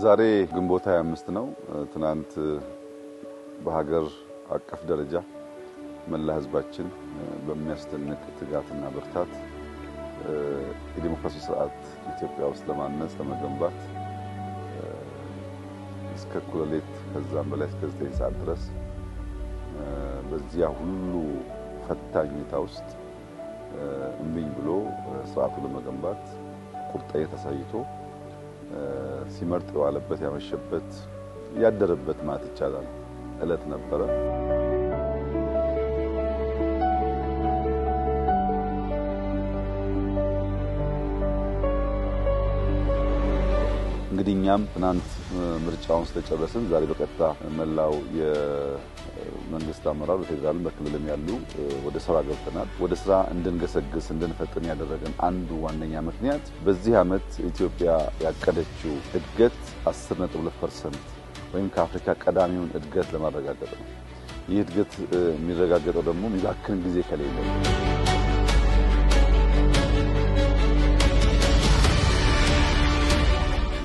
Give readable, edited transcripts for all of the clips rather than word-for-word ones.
ዛሬ ግንቦት 25 ነው። ትናንት በሀገር አቀፍ ደረጃ መላ ህዝባችን በሚያስደንቅ ትጋትና ብርታት የዲሞክራሲ ስርዓት ኢትዮጵያ ውስጥ ለማነጽ ለመገንባት እስከ ኩለሌት ከዛም በላይ እስከ 9 ሰዓት ድረስ በዚያ ሁሉ ፈታኝታ ውስጥ እምቢኝ ብሎ ስርዓቱን ለመገንባት ቁርጠኝነት አሳይቶ ሲመርጥ የዋለበት ያመሸበት ያደረበት ማለት ይቻላል እለት ነበረ። እንግዲህ እኛም ትናንት ምርጫውን ስለጨረስን ዛሬ በቀጥታ መላው የመንግስት አመራር በፌደራል በክልልም ያሉ ወደ ስራ ገብተናል። ወደ ስራ እንድንገሰግስ እንድንፈጥን ያደረገን አንዱ ዋነኛ ምክንያት በዚህ ዓመት ኢትዮጵያ ያቀደችው እድገት 10.2% ወይም ከአፍሪካ ቀዳሚውን እድገት ለማረጋገጥ ነው። ይህ እድገት የሚረጋገጠው ደግሞ የሚባክን ጊዜ ከሌለ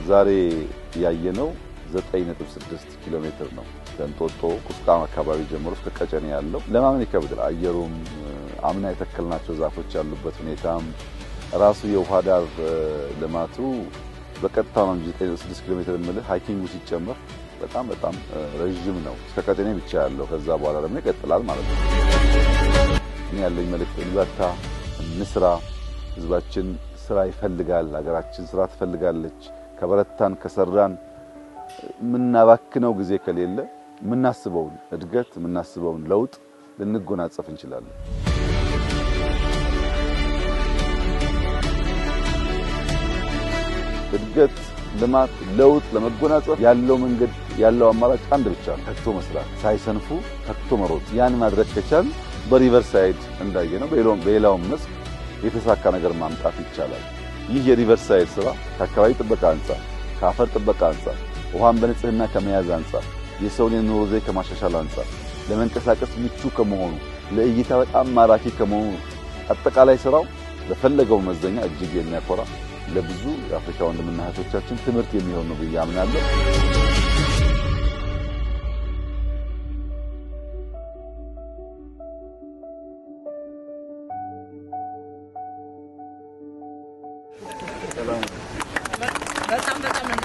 ዛሬ ያየነው 9.6 ኪሎ ሜትር ነው። ከእንጦጦ ቁስቋም አካባቢ ጀምሮ እስከ ቀጨኔ ያለው ለማመን ይከብዳል። አየሩም አምና የተከልናቸው ዛፎች ያሉበት ሁኔታም ራሱ የውሃ ዳር ልማቱ በቀጥታ ነው 9.6 ኪሎ ሜትር ማለት ሃይኪንጉ ሲጨመር በጣም ረጅም ነው። እስከ ቀጨኔ ብቻ ያለው ከዛ በኋላ ደግሞ ይቀጥላል ማለት ነው። እኔ ያለኝ መልእክት እንበርታ፣ እንስራ። ህዝባችን ስራ ይፈልጋል፣ ሀገራችን ስራ ትፈልጋለች። ከበረታን ከሰራን ምናባክነው ጊዜ ከሌለ ምናስበውን እድገት ምናስበውን ለውጥ ልንጎናጸፍ እንችላለን። እድገት ልማት ለውጥ ለመጎናጸፍ ያለው መንገድ ያለው አማራጭ አንድ ብቻ ነው፣ ተግቶ መስራት፣ ሳይሰንፉ ተግቶ መሮጥ። ያን ማድረግ ከቻል በሪቨርሳይድ እንዳየነው በሌላውም መስክ የተሳካ ነገር ማምጣት ይቻላል። ይህ የሪቨርሳይድ ስራ ከአካባቢ ጥበቃ አንፃር፣ ከአፈር ጥበቃ አንፃር፣ ውሃን በንጽህና ከመያዝ አንፃር፣ የሰውን የኑሮ ዘይቤ ከማሻሻል አንፃር፣ ለመንቀሳቀስ ምቹ ከመሆኑ፣ ለእይታ በጣም ማራኪ ከመሆኑ አጠቃላይ ስራው በፈለገው መዘኛ እጅግ የሚያኮራ ለብዙ የአፍሪካ ወንድምና እህቶቻችን ትምህርት የሚሆን ነው ብዬ አምናለሁ። በጣም